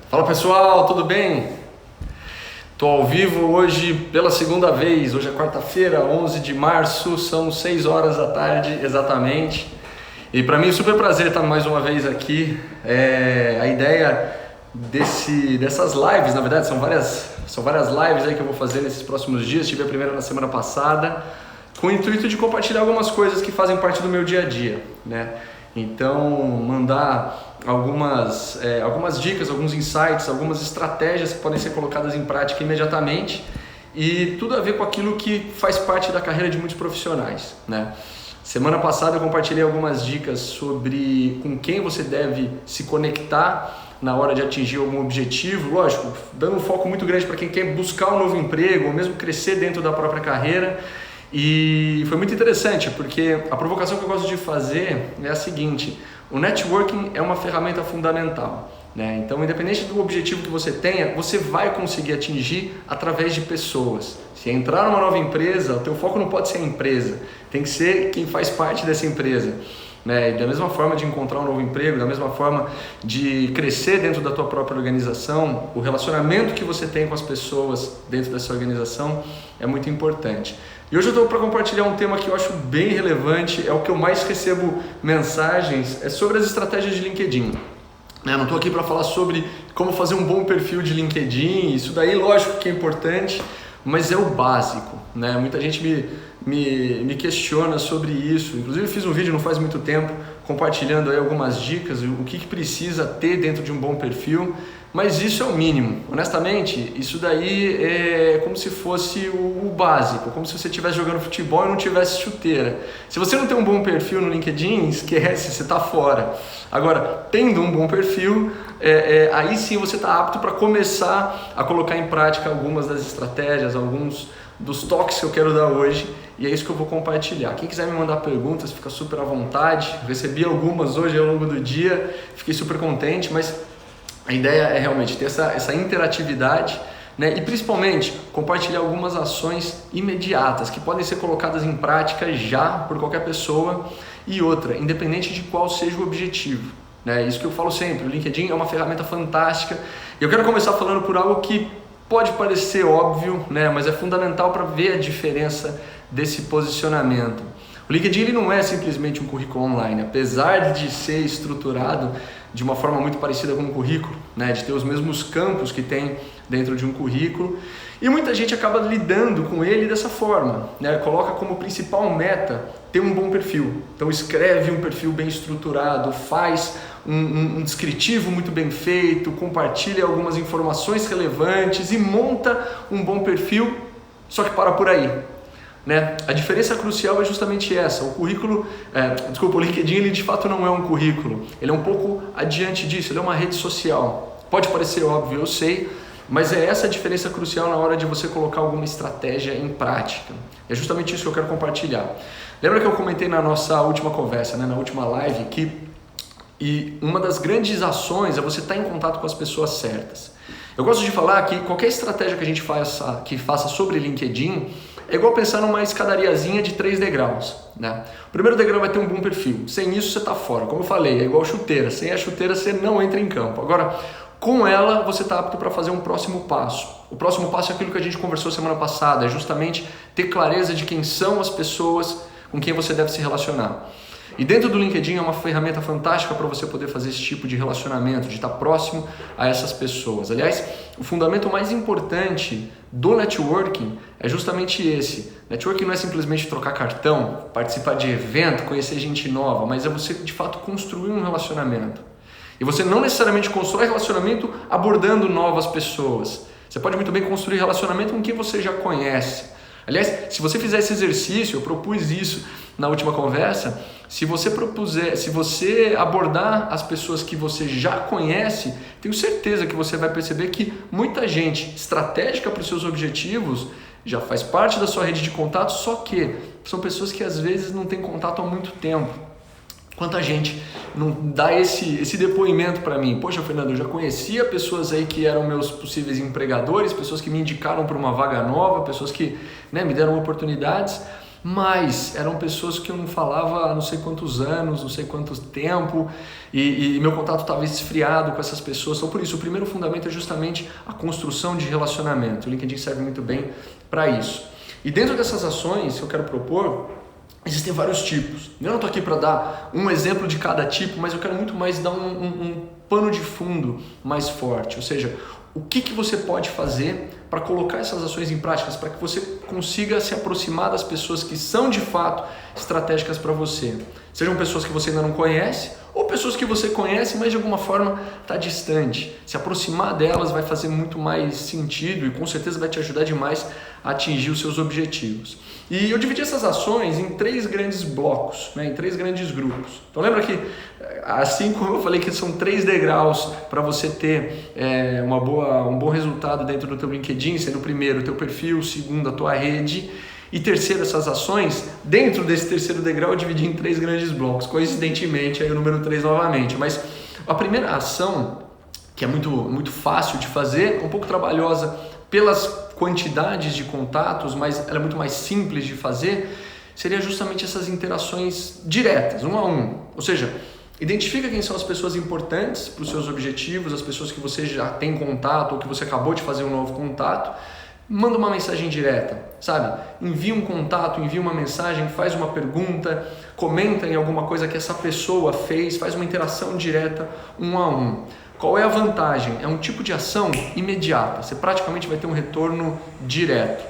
Fala pessoal, tudo bem? Estou ao vivo hoje pela segunda vez. Hoje é quarta-feira, 11 de março, são 6 horas da tarde exatamente. E para mim é um super prazer estar mais uma vez aqui. A ideia dessas lives, na verdade, são várias lives aí que eu vou fazer nesses próximos dias. Tive a primeira na semana passada, com o intuito de compartilhar algumas coisas que fazem parte do meu dia a dia, né? Então, mandar algumas dicas, alguns insights, algumas estratégias que podem ser colocadas em prática imediatamente e tudo a ver com aquilo que faz parte da carreira de muitos profissionais, né? Semana passada eu compartilhei algumas dicas sobre com quem você deve se conectar na hora de atingir algum objetivo, lógico, dando um foco muito grande para quem quer buscar um novo emprego ou mesmo crescer dentro da própria carreira. E foi muito interessante porque a provocação que eu gosto de fazer é a seguinte: o networking é uma ferramenta fundamental, né? Então, independente do objetivo que você tenha, você vai conseguir atingir através de pessoas. Se entrar numa nova empresa, o teu foco não pode ser a empresa, tem que ser quem faz parte dessa empresa, né? Da mesma forma de encontrar um novo emprego, da mesma forma de crescer dentro da tua própria organização, o relacionamento que você tem com as pessoas dentro dessa organização é muito importante. E hoje eu estou para compartilhar um tema que eu acho bem relevante, é o que eu mais recebo mensagens, é sobre as estratégias de LinkedIn. Eu não estou aqui para falar sobre como fazer um bom perfil de LinkedIn, isso daí lógico que é importante, mas é o básico, né? Muita gente me questiona sobre isso, inclusive eu fiz um vídeo não faz muito tempo compartilhando aí algumas dicas, o que precisa ter dentro de um bom perfil, mas isso é o mínimo. Honestamente, isso daí é como se fosse o básico, como se você estivesse jogando futebol e não tivesse chuteira. Se você não tem um bom perfil no LinkedIn, esquece, você está fora. Agora, tendo um bom perfil, aí sim você está apto para começar a colocar em prática algumas das estratégias, alguns dos toques que eu quero dar hoje, e é isso que eu vou compartilhar. Quem quiser me mandar perguntas, fica super à vontade. Recebi algumas hoje ao longo do dia, fiquei super contente, mas a ideia é realmente ter essa interatividade, né? E principalmente compartilhar algumas ações imediatas que podem ser colocadas em prática já por qualquer pessoa. E outra, independente de qual seja o objetivo, né? Isso que eu falo sempre, o LinkedIn é uma ferramenta fantástica. E eu quero começar falando por algo que pode parecer óbvio, né? Mas é fundamental para ver a diferença desse posicionamento. O LinkedIn ele não é simplesmente um currículo online, apesar de ser estruturado de uma forma muito parecida com um currículo, né? De ter os mesmos campos que tem dentro de um currículo, e muita gente acaba lidando com ele dessa forma, né? Coloca como principal meta ter um bom perfil, então escreve um perfil bem estruturado, faz um descritivo muito bem feito, compartilha algumas informações relevantes e monta um bom perfil, só que para por aí, né? A diferença crucial é justamente essa. O LinkedIn ele de fato não é um currículo, ele é um pouco adiante disso, ele é uma rede social. Pode parecer óbvio, eu sei, mas é essa a diferença crucial na hora de você colocar alguma estratégia em prática. É justamente isso que eu quero compartilhar. Lembra que eu comentei na nossa última conversa, né, na última live, e uma das grandes ações é você estar em contato com as pessoas certas. Eu gosto de falar que qualquer estratégia que a gente faça sobre LinkedIn é igual pensar numa escadariazinha de 3 degraus, né? O primeiro degrau vai ter um bom perfil, sem isso você está fora. Como eu falei, é igual chuteira, sem a chuteira você não entra em campo. Agora, com ela você está apto para fazer um próximo passo. O próximo passo é aquilo que a gente conversou semana passada, é justamente ter clareza de quem são as pessoas com quem você deve se relacionar. E dentro do LinkedIn é uma ferramenta fantástica para você poder fazer esse tipo de relacionamento, de estar próximo a essas pessoas. Aliás, o fundamento mais importante do networking é justamente esse. Networking não é simplesmente trocar cartão, participar de evento, conhecer gente nova, mas é você de fato construir um relacionamento. E você não necessariamente constrói relacionamento abordando novas pessoas. Você pode muito bem construir relacionamento com quem você já conhece. Aliás, se você fizer esse exercício, eu propus isso na última conversa, se você abordar as pessoas que você já conhece, tenho certeza que você vai perceber que muita gente estratégica para os seus objetivos já faz parte da sua rede de contatos, só que são pessoas que às vezes não têm contato há muito tempo. Quanta gente não dá esse depoimento para mim? Poxa, Fernando, eu já conhecia pessoas aí que eram meus possíveis empregadores, pessoas que me indicaram para uma vaga nova, pessoas que, né, me deram oportunidades, mas eram pessoas que eu não falava há não sei quantos anos, não sei quanto tempo, e meu contato estava esfriado com essas pessoas. Então, por isso, o primeiro fundamento é justamente a construção de relacionamento. O LinkedIn serve muito bem para isso. E dentro dessas ações que eu quero propor, existem vários tipos. Eu não estou aqui para dar um exemplo de cada tipo, mas eu quero muito mais dar um pano de fundo mais forte. Ou seja, o que você pode fazer para colocar essas ações em práticas, para que você consiga se aproximar das pessoas que são de fato estratégicas para você. Sejam pessoas que você ainda não conhece ou pessoas que você conhece, mas de alguma forma está distante. Se aproximar delas vai fazer muito mais sentido e com certeza vai te ajudar demais a atingir os seus objetivos. E eu dividi essas ações em 3 grandes blocos, né, em 3 grandes grupos. Então lembra que, assim como eu falei que são 3 degraus para você ter um bom resultado dentro do teu LinkedIn, sendo o primeiro o teu perfil, o segundo a tua rede, e terceiro essas ações, dentro desse terceiro degrau eu dividi em 3 grandes blocos, coincidentemente aí o número 3 novamente. Mas a primeira ação, que é muito fácil de fazer, um pouco trabalhosa pelas quantidades de contatos, mas ela é muito mais simples de fazer, seria justamente essas interações diretas, 1 a 1. Ou seja, identifica quem são as pessoas importantes para os seus objetivos, as pessoas que você já tem contato ou que você acabou de fazer um novo contato, manda uma mensagem direta, sabe? Envia um contato, envia uma mensagem, faz uma pergunta, comenta em alguma coisa que essa pessoa fez, faz uma interação direta 1 a 1. Qual é a vantagem? É um tipo de ação imediata, você praticamente vai ter um retorno direto.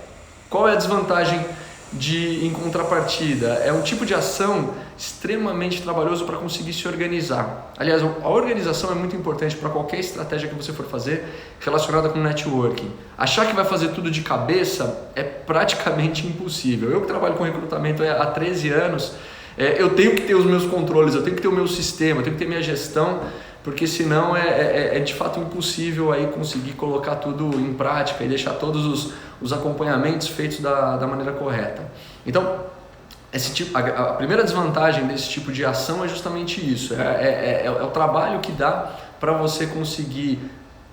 Qual é a desvantagem em contrapartida? É um tipo de ação extremamente trabalhoso para conseguir se organizar. Aliás, a organização é muito importante para qualquer estratégia que você for fazer relacionada com networking. Achar que vai fazer tudo de cabeça é praticamente impossível. Eu que trabalho com recrutamento há 13 anos, eu tenho que ter os meus controles, eu tenho que ter o meu sistema, eu tenho que ter minha gestão, porque senão é de fato impossível aí conseguir colocar tudo em prática e deixar todos os acompanhamentos feitos da maneira correta. Então, a primeira desvantagem desse tipo de ação é justamente isso, é o trabalho que dá para você conseguir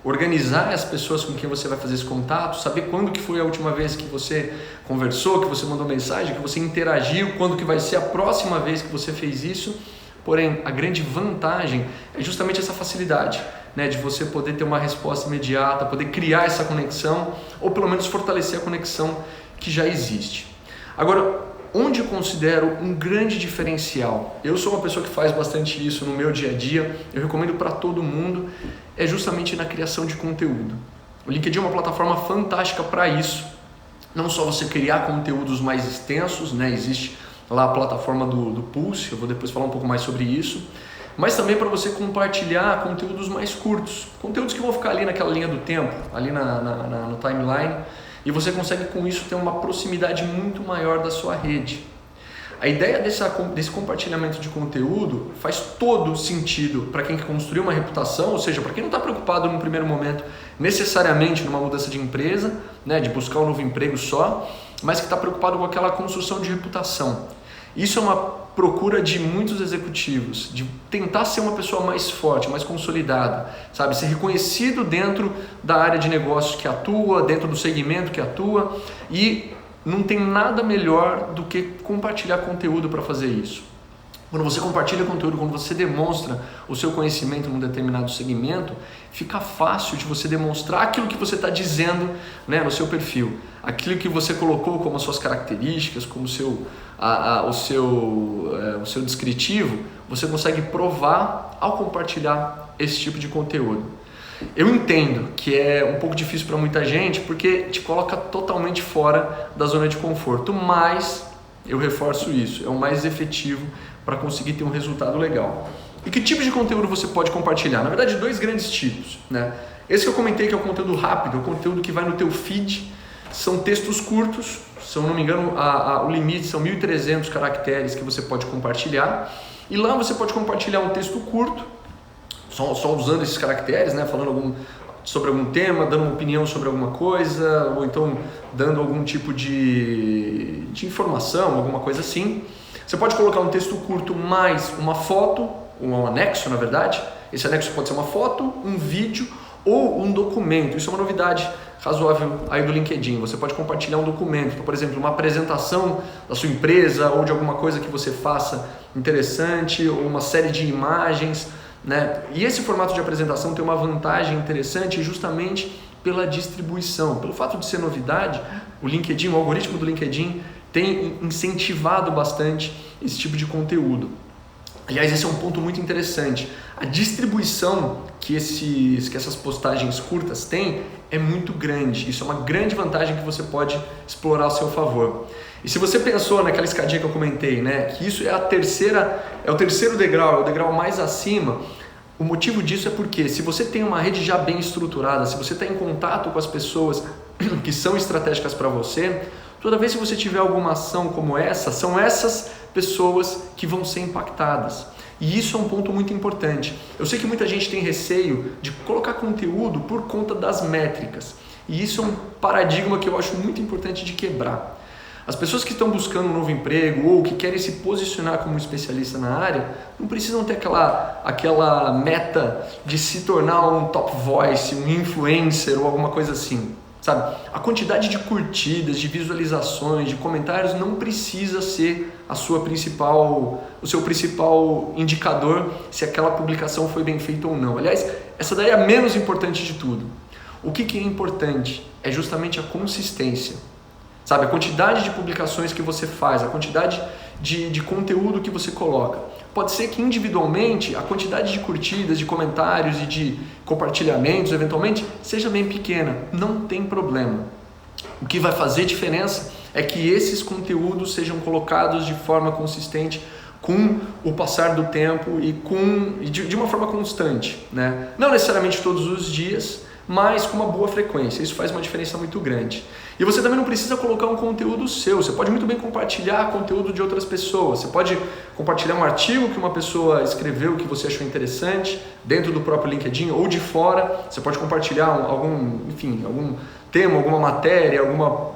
organizar as pessoas com quem você vai fazer esse contato, saber quando que foi a última vez que você conversou, que você mandou mensagem, que você interagiu, quando que vai ser a próxima vez que você fez isso. Porém, a grande vantagem é justamente essa facilidade, né, de você poder ter uma resposta imediata, poder criar essa conexão ou pelo menos fortalecer a conexão que já existe. Agora, onde eu considero um grande diferencial, eu sou uma pessoa que faz bastante isso no meu dia a dia, eu recomendo para todo mundo, é justamente na criação de conteúdo. O LinkedIn é uma plataforma fantástica para isso, não só você criar conteúdos mais extensos, né, existe lá a plataforma do Pulse, eu vou depois falar um pouco mais sobre isso, mas também para você compartilhar conteúdos mais curtos, conteúdos que vão ficar ali naquela linha do tempo, ali no timeline, e você consegue com isso ter uma proximidade muito maior da sua rede. A ideia desse compartilhamento de conteúdo faz todo sentido para quem quer construir uma reputação, ou seja, para quem não está preocupado no primeiro momento necessariamente numa mudança de empresa, né, de buscar um novo emprego só, mas que está preocupado com aquela construção de reputação. Isso é uma procura de muitos executivos, de tentar ser uma pessoa mais forte, mais consolidada, sabe? Ser reconhecido dentro da área de negócios que atua, dentro do segmento que atua, e não tem nada melhor do que compartilhar conteúdo para fazer isso. Quando você compartilha conteúdo, quando você demonstra o seu conhecimento num determinado segmento, fica fácil de você demonstrar aquilo que você está dizendo, né, no seu perfil. Aquilo que você colocou como as suas características, como o seu descritivo, você consegue provar ao compartilhar esse tipo de conteúdo. Eu entendo que é um pouco difícil para muita gente porque te coloca totalmente fora da zona de conforto, mas eu reforço isso, é o mais efetivo para conseguir ter um resultado legal. E que tipo de conteúdo você pode compartilhar? Na verdade, 2 grandes tipos, né? Esse que eu comentei que é o conteúdo rápido, é o conteúdo que vai no teu feed, são textos curtos, se eu não me engano o limite são 1.300 caracteres que você pode compartilhar, e lá você pode compartilhar um texto curto, só usando esses caracteres, né? Falando sobre algum tema, dando uma opinião sobre alguma coisa, ou então dando algum tipo de informação, alguma coisa assim. Você pode colocar um texto curto mais uma foto, um anexo na verdade. Esse anexo pode ser uma foto, um vídeo ou um documento. Isso é uma novidade razoável aí do LinkedIn. Você pode compartilhar um documento, então, por exemplo, uma apresentação da sua empresa ou de alguma coisa que você faça interessante, ou uma série de imagens, né? E esse formato de apresentação tem uma vantagem interessante justamente pela distribuição. Pelo fato de ser novidade, o LinkedIn, o algoritmo do LinkedIn tem incentivado bastante esse tipo de conteúdo. Aliás, esse é um ponto muito interessante. A distribuição que essas postagens curtas têm é muito grande. Isso é uma grande vantagem que você pode explorar ao seu favor. E se você pensou naquela escadinha que eu comentei, né, que isso é o terceiro degrau, é o degrau mais acima, o motivo disso é porque se você tem uma rede já bem estruturada, se você está em contato com as pessoas que são estratégicas para você, toda vez que você tiver alguma ação como essa, são essas pessoas que vão ser impactadas. E isso é um ponto muito importante. Eu sei que muita gente tem receio de colocar conteúdo por conta das métricas. E isso é um paradigma que eu acho muito importante de quebrar. As pessoas que estão buscando um novo emprego ou que querem se posicionar como especialista na área, não precisam ter aquela meta de se tornar um top voice, um influencer ou alguma coisa assim. Sabe? A quantidade de curtidas, de visualizações, de comentários não precisa ser o seu principal indicador se aquela publicação foi bem feita ou não. Aliás, essa daí é a menos importante de tudo. O que é importante é justamente a consistência. Sabe? A quantidade de publicações que você faz, a quantidade de conteúdo que você coloca. Pode ser que individualmente a quantidade de curtidas, de comentários e de compartilhamentos, eventualmente, seja bem pequena. Não tem problema. O que vai fazer diferença é que esses conteúdos sejam colocados de forma consistente com o passar do tempo e de uma forma constante, né? Não necessariamente todos os dias, mas com uma boa frequência. Isso faz uma diferença muito grande. E você também não precisa colocar um conteúdo seu. Você pode muito bem compartilhar conteúdo de outras pessoas. Você pode compartilhar um artigo que uma pessoa escreveu que você achou interessante dentro do próprio LinkedIn ou de fora. Você pode compartilhar algum tema, alguma matéria, alguma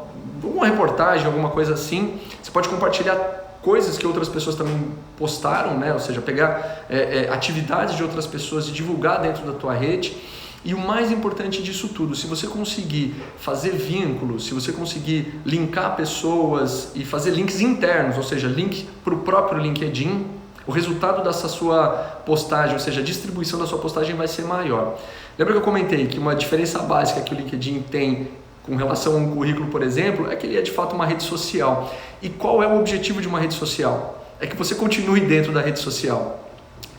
reportagem, alguma coisa assim. Você pode compartilhar coisas que outras pessoas também postaram, né? Ou seja, pegar atividades de outras pessoas e divulgar dentro da tua rede. E o mais importante disso tudo, se você conseguir fazer vínculos, se você conseguir linkar pessoas e fazer links internos, ou seja, link para o próprio LinkedIn, o resultado dessa sua postagem, ou seja, a distribuição da sua postagem vai ser maior. Lembra que eu comentei que uma diferença básica que o LinkedIn tem com relação a um currículo, por exemplo, é que ele é de fato uma rede social. E qual é o objetivo de uma rede social? É que você continue dentro da rede social.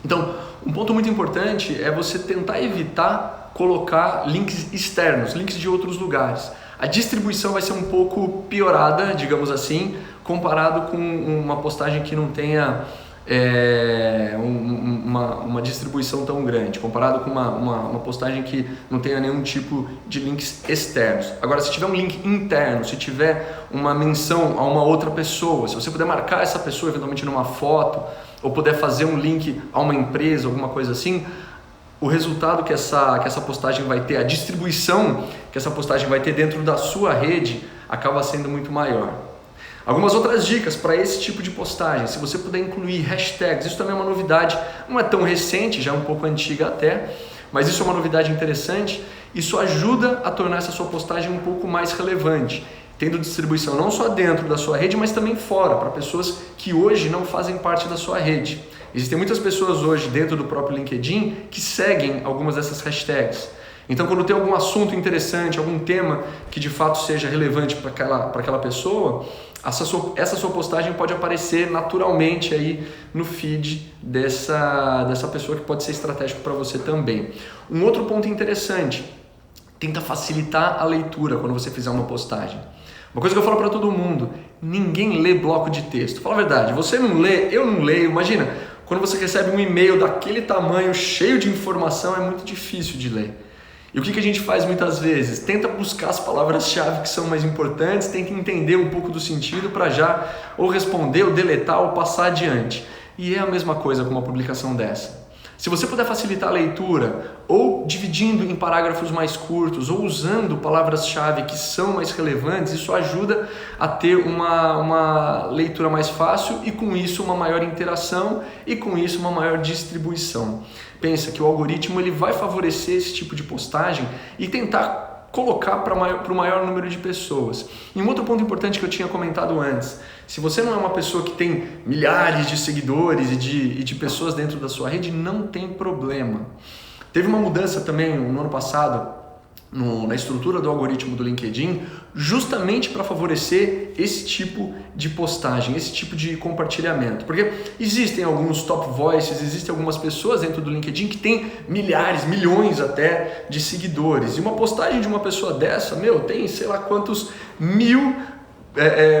Então, um ponto muito importante é você tentar evitar colocar links externos, links de outros lugares. A distribuição vai ser um pouco piorada, digamos assim, comparado com uma postagem que não tenha uma distribuição tão grande, comparado com uma postagem que não tenha nenhum tipo de links externos. Agora, se tiver um link interno, se tiver uma menção a uma outra pessoa, se você puder marcar essa pessoa eventualmente numa foto, ou puder fazer um link a uma empresa, alguma coisa assim, o resultado que essa postagem vai ter, a distribuição que essa postagem vai ter dentro da sua rede acaba sendo muito maior. Algumas outras dicas para esse tipo de postagem, se você puder incluir hashtags, isso também é uma novidade, não é tão recente, já é um pouco antiga até, mas isso é uma novidade interessante, isso ajuda a tornar essa sua postagem um pouco mais relevante, tendo distribuição não só dentro da sua rede, mas também fora, para pessoas que hoje não fazem parte da sua rede. Existem muitas pessoas hoje dentro do próprio LinkedIn que seguem algumas dessas hashtags. Então, quando tem algum assunto interessante, algum tema que de fato seja relevante para aquela pessoa, essa sua postagem pode aparecer naturalmente aí no feed dessa pessoa que pode ser estratégico para você também. Um outro ponto interessante, tenta facilitar a leitura quando você fizer uma postagem. Uma coisa que eu falo para todo mundo, ninguém lê bloco de texto. Fala a verdade, você não lê, eu não leio. Imagina, quando você recebe um e-mail daquele tamanho, cheio de informação, é muito difícil de ler. E o que a gente faz muitas vezes? Tenta buscar as palavras-chave que são mais importantes, tenta entender um pouco do sentido para já ou responder, ou deletar, ou passar adiante. E é a mesma coisa com uma publicação dessa. Se você puder facilitar a leitura, ou dividindo em parágrafos mais curtos, ou usando palavras-chave que são mais relevantes, isso ajuda a ter uma leitura mais fácil e com isso uma maior interação e com isso uma maior distribuição. Pensa que o algoritmo ele vai favorecer esse tipo de postagem e tentar colocar para o maior número de pessoas. E um outro ponto importante que eu tinha comentado antes, se você não é uma pessoa que tem milhares de seguidores e de pessoas dentro da sua rede, não tem problema. Teve uma mudança também no ano passado na estrutura do algoritmo do LinkedIn, justamente para favorecer esse tipo de postagem, esse tipo de compartilhamento. Porque existem alguns top voices, existem algumas pessoas dentro do LinkedIn que têm milhares, milhões até de seguidores. E uma postagem de uma pessoa dessa, tem sei lá quantos mil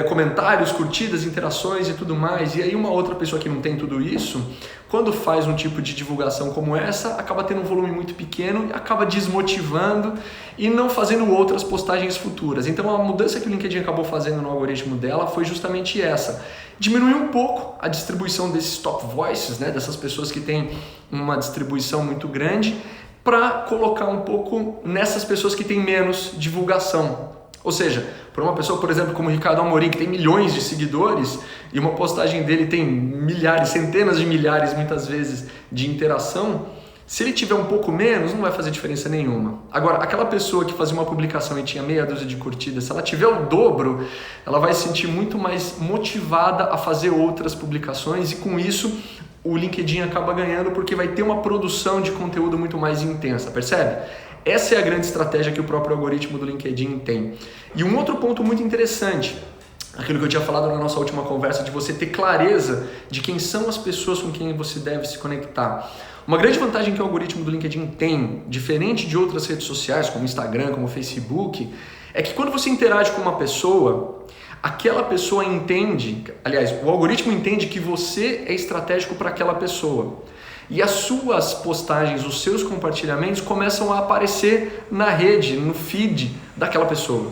comentários, curtidas, interações e tudo mais. E aí uma outra pessoa que não tem tudo isso, quando faz um tipo de divulgação como essa, acaba tendo um volume muito pequeno, acaba desmotivando e não fazendo outras postagens futuras. Então a mudança que o LinkedIn acabou fazendo no algoritmo dela foi justamente essa. Diminuir um pouco a distribuição desses top voices, dessas pessoas que têm uma distribuição muito grande, para colocar um pouco nessas pessoas que têm menos divulgação. Ou seja, para uma pessoa, por exemplo, como o Ricardo Amorim, que tem milhões de seguidores e uma postagem dele tem milhares, centenas de milhares, muitas vezes, de interação, se ele tiver um pouco menos, não vai fazer diferença nenhuma. Agora, aquela pessoa que fazia uma publicação e tinha meia dúzia de curtidas, se ela tiver o dobro, ela vai se sentir muito mais motivada a fazer outras publicações e com isso o LinkedIn acaba ganhando porque vai ter uma produção de conteúdo muito mais intensa, percebe? Essa é a grande estratégia que o próprio algoritmo do LinkedIn tem. E um outro ponto muito interessante, aquilo que eu tinha falado na nossa última conversa, de você ter clareza de quem são as pessoas com quem você deve se conectar. Uma grande vantagem que o algoritmo do LinkedIn tem, diferente de outras redes sociais, como Instagram, como Facebook, é que quando você interage com uma pessoa, aquela pessoa entende, aliás, o algoritmo entende que você é estratégico para aquela pessoa. E as suas postagens, os seus compartilhamentos começam a aparecer na rede, no feed daquela pessoa.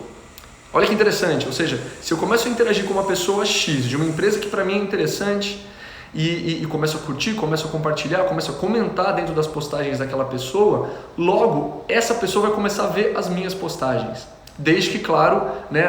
Olha que interessante, ou seja, se eu começo a interagir com uma pessoa X, de uma empresa que para mim é interessante, e começo a curtir, começo a compartilhar, começo a comentar dentro das postagens daquela pessoa, logo essa pessoa vai começar a ver as minhas postagens. Desde que, claro,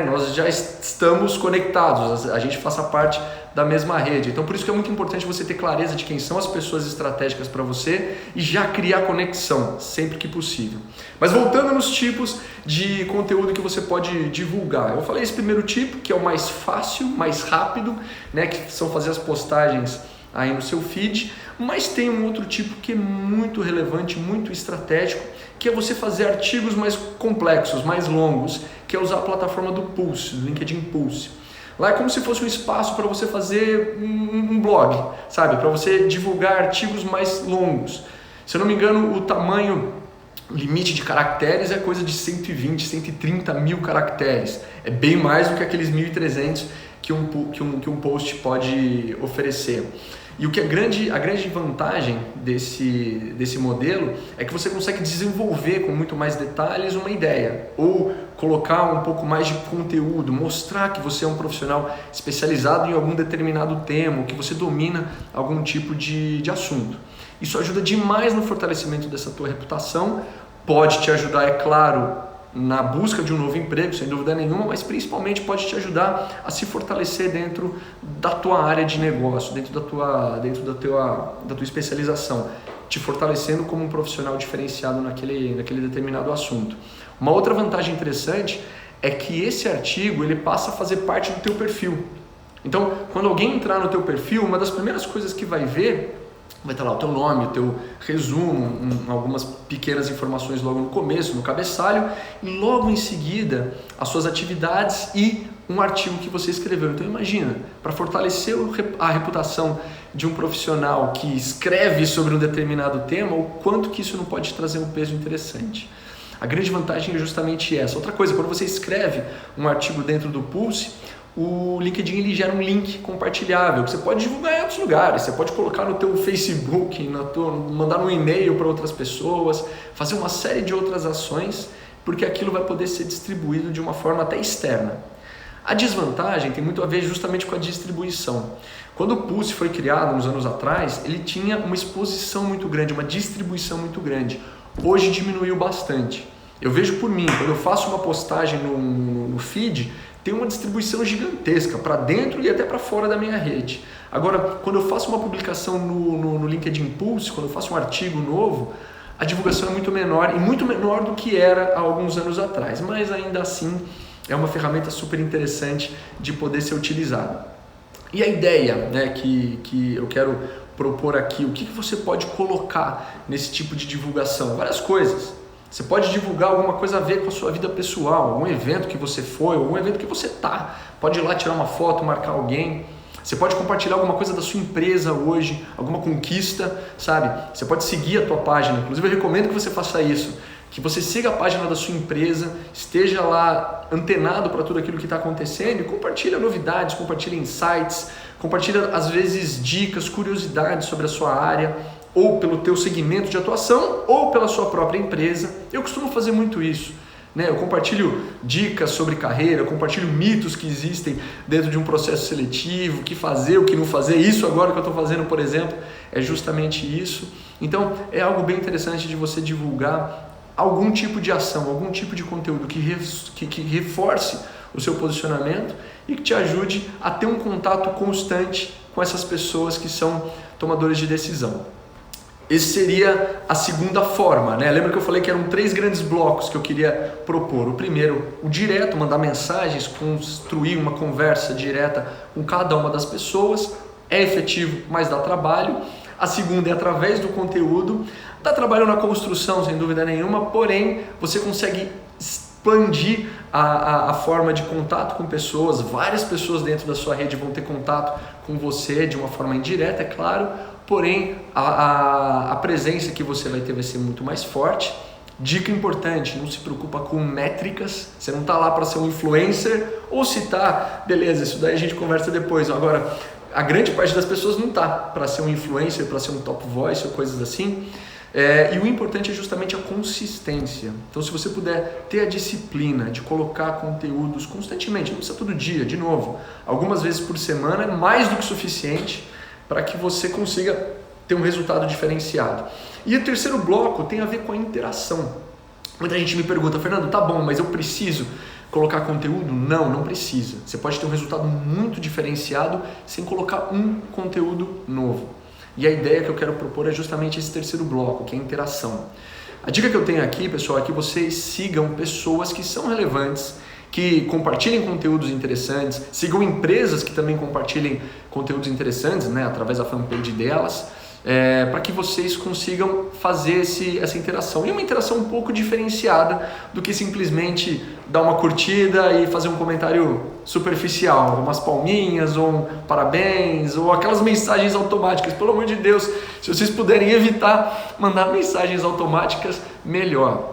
nós já estamos conectados, a gente faça parte da mesma rede. Então, por isso que é muito importante você ter clareza de quem são as pessoas estratégicas para você e já criar conexão, sempre que possível. Mas voltando nos tipos de conteúdo que você pode divulgar. Eu falei esse primeiro tipo, que é o mais fácil, mais rápido, que são fazer as postagens aí no seu feed, mas tem um outro tipo que é muito relevante, muito estratégico, que é você fazer artigos mais complexos, mais longos, que é usar a plataforma do Pulse, do LinkedIn Pulse. Lá é como se fosse um espaço para você fazer um blog, sabe? Para você divulgar artigos mais longos. Se eu não me engano, o limite de caracteres é coisa de 120, 130 mil caracteres. É bem mais do que aqueles 1.300 que um post pode oferecer. E a grande vantagem desse modelo é que você consegue desenvolver com muito mais detalhes uma ideia, ou colocar um pouco mais de conteúdo, mostrar que você é um profissional especializado em algum determinado tema, que você domina algum tipo de assunto. Isso ajuda demais no fortalecimento dessa tua reputação, pode te ajudar, é claro, na busca de um novo emprego, sem dúvida nenhuma, mas principalmente pode te ajudar a se fortalecer dentro da tua área de negócio, dentro da tua especialização, te fortalecendo como um profissional diferenciado naquele determinado assunto. Uma outra vantagem interessante é que esse artigo ele passa a fazer parte do teu perfil. Então, quando alguém entrar no teu perfil, uma das primeiras coisas que vai ver vai estar lá o teu nome, o teu resumo, algumas pequenas informações logo no começo, no cabeçalho, e logo em seguida as suas atividades e um artigo que você escreveu. Então imagina, para fortalecer a reputação de um profissional que escreve sobre um determinado tema, o quanto que isso não pode trazer um peso interessante. A grande vantagem é justamente essa. Outra coisa, quando você escreve um artigo dentro do Pulse, o LinkedIn ele gera um link compartilhável que você pode divulgar em outros lugares, você pode colocar no teu Facebook, mandar um e-mail para outras pessoas, fazer uma série de outras ações, porque aquilo vai poder ser distribuído de uma forma até externa. A desvantagem tem muito a ver justamente com a distribuição. Quando o Pulse foi criado uns anos atrás, ele tinha uma exposição muito grande, uma distribuição muito grande. Hoje diminuiu bastante. Eu vejo por mim, quando eu faço uma postagem no feed, tem uma distribuição gigantesca para dentro e até para fora da minha rede. Agora, quando eu faço uma publicação no LinkedIn Pulse, quando eu faço um artigo novo, a divulgação é muito menor e muito menor do que era há alguns anos atrás, mas ainda assim é uma ferramenta super interessante de poder ser utilizada. E a ideia, né, que eu quero propor aqui, o que você pode colocar nesse tipo de divulgação? Várias coisas. Você pode divulgar alguma coisa a ver com a sua vida pessoal, algum evento que você foi, algum evento que você está. Pode ir lá tirar uma foto, marcar alguém. Você pode compartilhar alguma coisa da sua empresa hoje, alguma conquista, sabe? Você pode seguir a tua página, inclusive eu recomendo que você faça isso, que você siga a página da sua empresa, esteja lá antenado para tudo aquilo que está acontecendo e compartilha novidades, compartilha insights, compartilha às vezes dicas, curiosidades sobre a sua área, ou pelo teu segmento de atuação, ou pela sua própria empresa. Eu costumo fazer muito isso. Eu compartilho dicas sobre carreira, eu compartilho mitos que existem dentro de um processo seletivo, o que fazer, o que não fazer. Isso agora que eu estou fazendo, por exemplo, é justamente isso. Então, é algo bem interessante de você divulgar algum tipo de ação, algum tipo de conteúdo que reforce o seu posicionamento e que te ajude a ter um contato constante com essas pessoas que são tomadores de decisão. Esse seria a segunda forma, né? Lembra que eu falei que eram 3 grandes blocos que eu queria propor. O primeiro, o direto, mandar mensagens, construir uma conversa direta com cada uma das pessoas. É efetivo, mas dá trabalho. A segunda é através do conteúdo. Dá trabalho na construção, sem dúvida nenhuma, porém você consegue expandir a forma de contato com pessoas. Várias pessoas dentro da sua rede vão ter contato com você de uma forma indireta, é claro. Porém, a presença que você vai ter vai ser muito mais forte. Dica importante, não se preocupa com métricas, você não está lá para ser um influencer, ou se está, beleza, isso daí a gente conversa depois. Agora, a grande parte das pessoas não está para ser um influencer, para ser um top voice ou coisas assim. E o importante é justamente a consistência. Então, se você puder ter a disciplina de colocar conteúdos constantemente, não precisa todo dia, de novo, algumas vezes por semana é mais do que suficiente para que você consiga ter um resultado diferenciado. E o terceiro bloco tem a ver com a interação. Muita gente me pergunta, Fernando, tá bom, mas eu preciso colocar conteúdo? Não, não precisa. Você pode ter um resultado muito diferenciado sem colocar um conteúdo novo. E a ideia que eu quero propor é justamente esse terceiro bloco, que é a interação. A dica que eu tenho aqui, pessoal, é que vocês sigam pessoas que são relevantes, que compartilhem conteúdos interessantes, sigam empresas que também compartilhem conteúdos interessantes, né, através da fanpage delas, para que vocês consigam fazer essa interação. E uma interação um pouco diferenciada do que simplesmente dar uma curtida e fazer um comentário superficial, umas palminhas, ou um parabéns, ou aquelas mensagens automáticas. Pelo amor de Deus, se vocês puderem evitar mandar mensagens automáticas, melhor.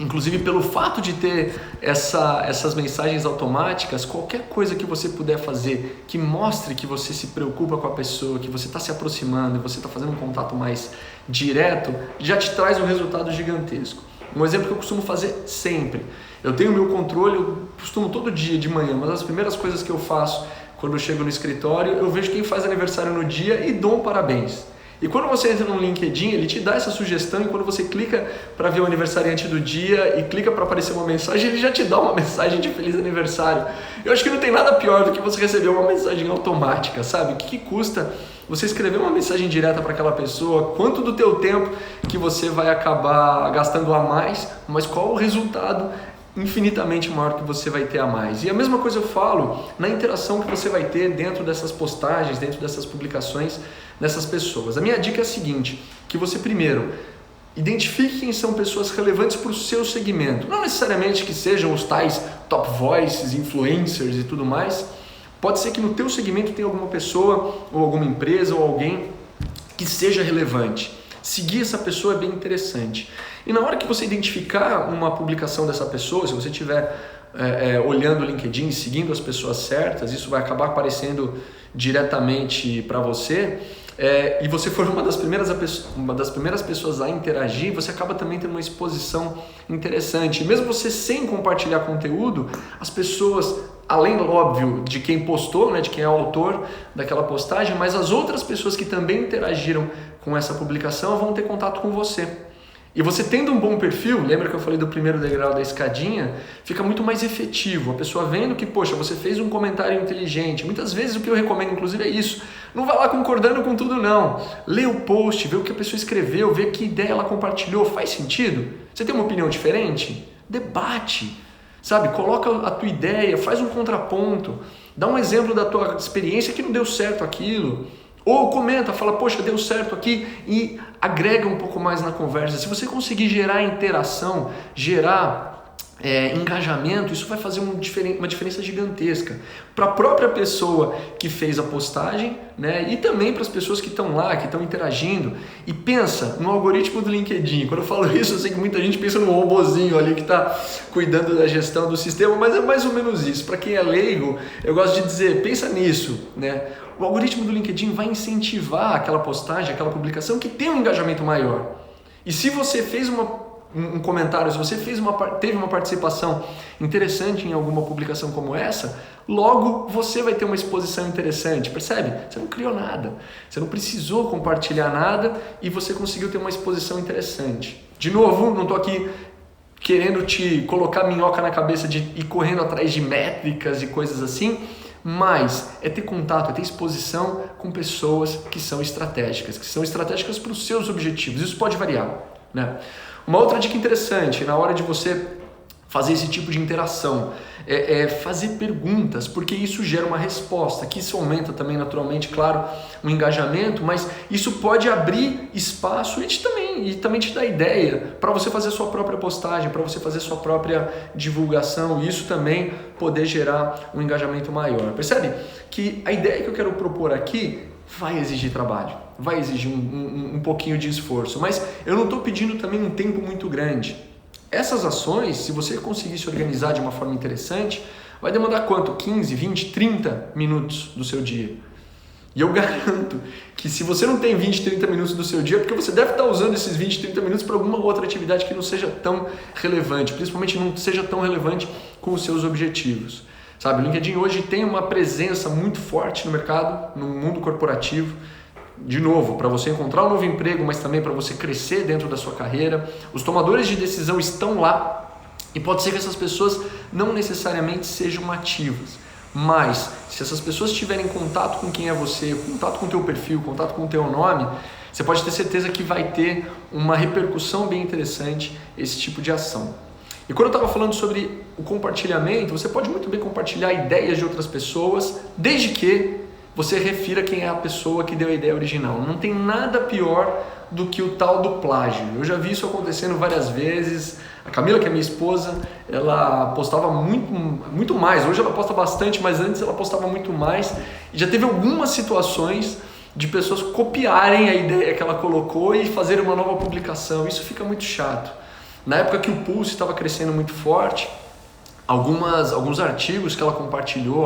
Inclusive, pelo fato de ter essas mensagens automáticas, qualquer coisa que você puder fazer que mostre que você se preocupa com a pessoa, que você está se aproximando e você está fazendo um contato mais direto, já te traz um resultado gigantesco. Um exemplo que eu costumo fazer sempre. Eu tenho o meu controle, eu costumo todo dia de manhã, mas as primeiras coisas que eu faço quando eu chego no escritório, eu vejo quem faz aniversário no dia e dou um parabéns. E quando você entra no LinkedIn, ele te dá essa sugestão e quando você clica para ver o aniversariante do dia e clica para aparecer uma mensagem, ele já te dá uma mensagem de feliz aniversário. Eu acho que não tem nada pior do que você receber uma mensagem automática, sabe? O que custa você escrever uma mensagem direta para aquela pessoa? Quanto do teu tempo que você vai acabar gastando a mais, mas qual o resultado infinitamente maior que você vai ter a mais? E a mesma coisa eu falo na interação que você vai ter dentro dessas postagens, dentro dessas publicações dessas pessoas. A minha dica é a seguinte, que você primeiro identifique quem são pessoas relevantes para o seu segmento. Não necessariamente que sejam os tais top voices, influencers e tudo mais. Pode ser que no teu segmento tenha alguma pessoa ou alguma empresa ou alguém que seja relevante. Seguir essa pessoa é bem interessante. E na hora que você identificar uma publicação dessa pessoa, se você estiver olhando o LinkedIn, seguindo as pessoas certas, isso vai acabar aparecendo diretamente para você, e você for uma das primeiras pessoas a interagir, você acaba também tendo uma exposição interessante. Mesmo você sem compartilhar conteúdo, as pessoas além, óbvio, de quem postou, né, de quem é o autor daquela postagem, mas as outras pessoas que também interagiram com essa publicação vão ter contato com você. E você tendo um bom perfil, lembra que eu falei do primeiro degrau da escadinha, fica muito mais efetivo. A pessoa vendo que, poxa, você fez um comentário inteligente. Muitas vezes o que eu recomendo, inclusive, é isso. Não vai lá concordando com tudo, não. Lê o post, vê o que a pessoa escreveu, vê que ideia ela compartilhou. Faz sentido? Você tem uma opinião diferente? Debate, sabe? Coloca a tua ideia, faz um contraponto. Dá um exemplo da tua experiência que não deu certo aquilo. Ou comenta, fala, poxa, deu certo aqui, e agrega um pouco mais na conversa. Se você conseguir gerar interação, gerar engajamento, isso vai fazer uma diferença gigantesca para a própria pessoa que fez a postagem, né? E também para as pessoas que estão lá, que estão interagindo. E pensa no algoritmo do LinkedIn. Quando eu falo isso, eu sei que muita gente pensa no robozinho ali que está cuidando da gestão do sistema, mas é mais ou menos isso. Para quem é leigo, eu gosto de dizer, pensa nisso, né? O algoritmo do LinkedIn vai incentivar aquela postagem, aquela publicação que tem um engajamento maior. E se você fez um comentário, se você teve uma participação interessante em alguma publicação como essa, logo você vai ter uma exposição interessante, percebe? Você não criou nada, você não precisou compartilhar nada e você conseguiu ter uma exposição interessante. De novo, não estou aqui querendo te colocar minhoca na cabeça de ir correndo atrás de métricas e coisas assim, mas é ter contato, é ter exposição com pessoas que são estratégicas para os seus objetivos. Isso pode variar, né? Uma outra dica interessante na hora de você fazer esse tipo de interação é fazer perguntas, porque isso gera uma resposta, que isso aumenta também naturalmente, claro, o engajamento, mas isso pode abrir espaço e também te dá ideia para você fazer sua própria postagem, para você fazer sua própria divulgação, e isso também poder gerar um engajamento maior. Percebe que a ideia que eu quero propor aqui vai exigir trabalho, vai exigir um pouquinho de esforço, mas eu não estou pedindo também um tempo muito grande. Essas ações, se você conseguir se organizar de uma forma interessante, vai demandar quanto? 15, 20, 30 minutos do seu dia. E eu garanto que se você não tem 20, 30 minutos do seu dia, é porque você deve estar usando esses 20, 30 minutos para alguma outra atividade que não seja tão relevante, principalmente não seja tão relevante com os seus objetivos. Sabe, o LinkedIn hoje tem uma presença muito forte no mercado, no mundo corporativo. De novo, para você encontrar um novo emprego, mas também para você crescer dentro da sua carreira. Os tomadores de decisão estão lá e pode ser que essas pessoas não necessariamente sejam ativas. Mas, se essas pessoas tiverem contato com quem é você, contato com o teu perfil, contato com o teu nome, você pode ter certeza que vai ter uma repercussão bem interessante esse tipo de ação. E quando eu estava falando sobre o compartilhamento, você pode muito bem compartilhar ideias de outras pessoas, desde que você refira quem é a pessoa que deu a ideia original. Não tem nada pior do que o tal do plágio. Eu já vi isso acontecendo várias vezes. A Camila, que é minha esposa, ela postava muito mais. Hoje ela posta bastante, mas antes ela postava muito mais. E já teve algumas situações de pessoas copiarem a ideia que ela colocou e fazer uma nova publicação. Isso fica muito chato. Na época que o Pulse estava crescendo muito forte, alguns artigos que ela compartilhou,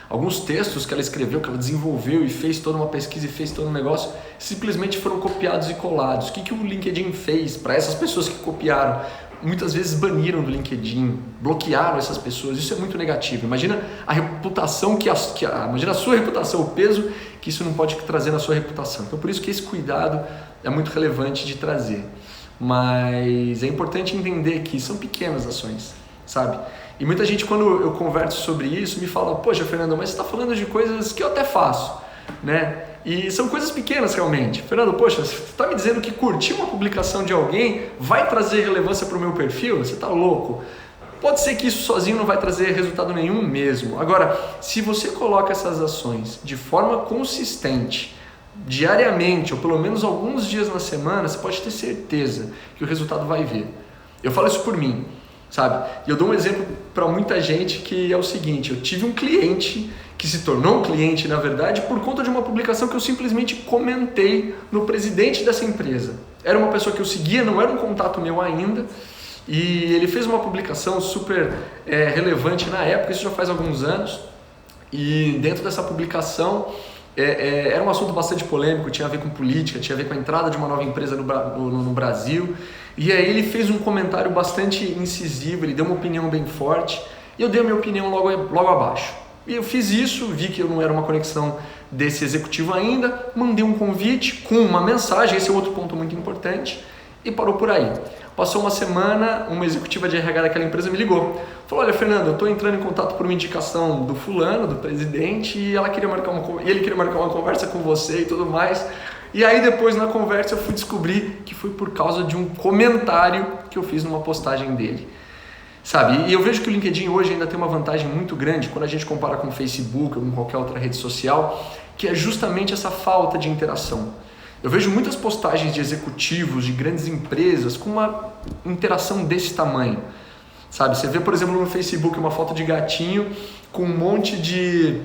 alguns textos que ela escreveu, que ela desenvolveu e fez toda uma pesquisa e fez todo um negócio, simplesmente foram copiados e colados. O que o LinkedIn fez para essas pessoas que copiaram? Muitas vezes baniram do LinkedIn, bloquearam essas pessoas. Isso é muito negativo. Imagina a reputação imagina a sua reputação, o peso que isso não pode trazer na sua reputação. Então por isso que esse cuidado é muito relevante de trazer. Mas é importante entender que são pequenas ações, sabe? E muita gente, quando eu converso sobre isso, me fala, poxa, Fernando, mas você está falando de coisas que eu até faço, né? E são coisas pequenas realmente. Fernando, poxa, você está me dizendo que curtir uma publicação de alguém vai trazer relevância para o meu perfil? Você está louco? Pode ser que isso sozinho não vai trazer resultado nenhum mesmo. Agora, se você coloca essas ações de forma consistente, diariamente, ou pelo menos alguns dias na semana, você pode ter certeza que o resultado vai vir. Eu falo isso por mim, sabe? E eu dou um exemplo para muita gente que é o seguinte: eu tive um cliente que se tornou um cliente, na verdade, por conta de uma publicação que eu simplesmente comentei no presidente dessa empresa. Era uma pessoa que eu seguia, não era um contato meu ainda, e ele fez uma publicação super relevante na época, isso já faz alguns anos, e dentro dessa publicação era um assunto bastante polêmico, tinha a ver com política, tinha a ver com a entrada de uma nova empresa no Brasil, e aí ele fez um comentário bastante incisivo, ele deu uma opinião bem forte, E eu dei a minha opinião logo abaixo. E eu fiz isso, vi que eu não era uma conexão desse executivo ainda, mandei um convite com uma mensagem, esse é outro ponto muito importante, e parou por aí. Passou uma semana, uma executiva de RH daquela empresa me ligou. Falou, olha Fernando, eu estou entrando em contato por uma indicação do fulano, do presidente, e ele queria marcar uma conversa com você e tudo mais. E aí depois na conversa eu fui descobrir que foi por causa de um comentário que eu fiz numa postagem dele. Sabe, e eu vejo que o LinkedIn hoje ainda tem uma vantagem muito grande quando a gente compara com o Facebook ou com qualquer outra rede social, que é justamente essa falta de interação. Eu vejo muitas postagens de executivos de grandes empresas com uma interação desse tamanho. Sabe, você vê, por exemplo, no Facebook uma foto de gatinho com um monte de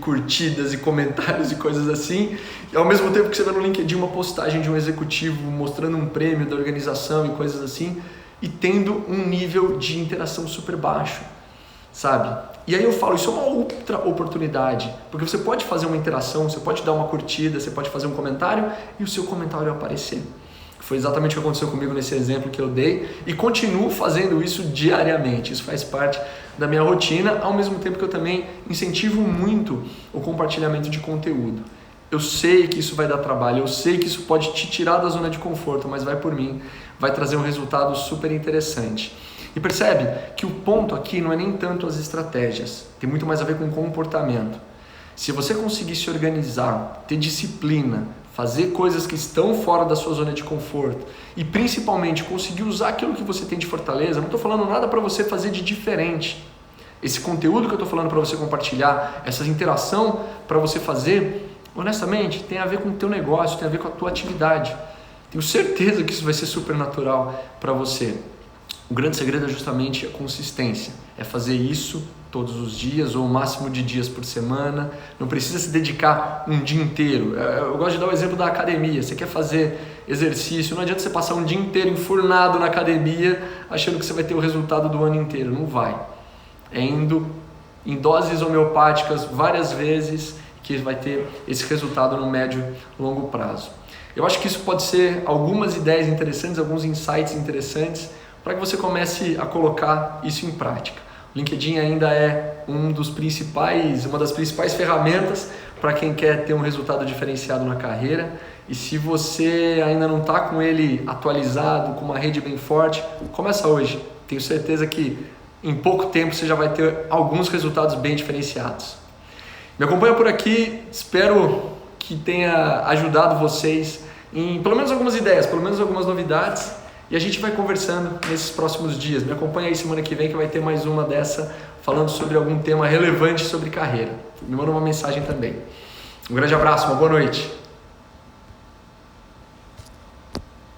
curtidas e comentários e coisas assim, e ao mesmo tempo que você vê no LinkedIn uma postagem de um executivo mostrando um prêmio da organização e coisas assim, e tendo um nível de interação super baixo, sabe? E aí eu falo, isso é uma outra oportunidade, porque você pode fazer uma interação, você pode dar uma curtida, você pode fazer um comentário e o seu comentário aparecer. Foi exatamente o que aconteceu comigo nesse exemplo que eu dei e continuo fazendo isso diariamente, isso faz parte da minha rotina, ao mesmo tempo que eu também incentivo muito o compartilhamento de conteúdo. Eu sei que isso vai dar trabalho, eu sei que isso pode te tirar da zona de conforto, mas vai por mim, vai trazer um resultado super interessante. E percebe que o ponto aqui não é nem tanto as estratégias, tem muito mais a ver com o comportamento. Se você conseguir se organizar, ter disciplina, fazer coisas que estão fora da sua zona de conforto e principalmente conseguir usar aquilo que você tem de fortaleza, não estou falando nada para você fazer de diferente. Esse conteúdo que eu estou falando para você compartilhar, essa interação para você fazer, honestamente, tem a ver com o teu negócio, tem a ver com a tua atividade. Tenho certeza que isso vai ser super natural para você. O grande segredo é justamente a consistência, é fazer isso todos os dias ou o máximo de dias por semana, não precisa se dedicar um dia inteiro. Eu gosto de dar o exemplo da academia, você quer fazer exercício, não adianta você passar um dia inteiro enfurnado na academia achando que você vai ter o resultado do ano inteiro, não vai. É indo em doses homeopáticas várias vezes que vai ter esse resultado no médio e longo prazo. Eu acho que isso pode ser algumas ideias interessantes, alguns insights interessantes para que você comece a colocar isso em prática. O LinkedIn ainda é uma das principais ferramentas para quem quer ter um resultado diferenciado na carreira. E se você ainda não está com ele atualizado, com uma rede bem forte, começa hoje. Tenho certeza que em pouco tempo você já vai ter alguns resultados bem diferenciados. Me acompanha por aqui, espero que tenha ajudado vocês em pelo menos algumas ideias, pelo menos algumas novidades. E a gente vai conversando nesses próximos dias. Me acompanha aí semana que vem que vai ter mais uma dessa falando sobre algum tema relevante sobre carreira. Me manda uma mensagem também. Um grande abraço, uma boa noite.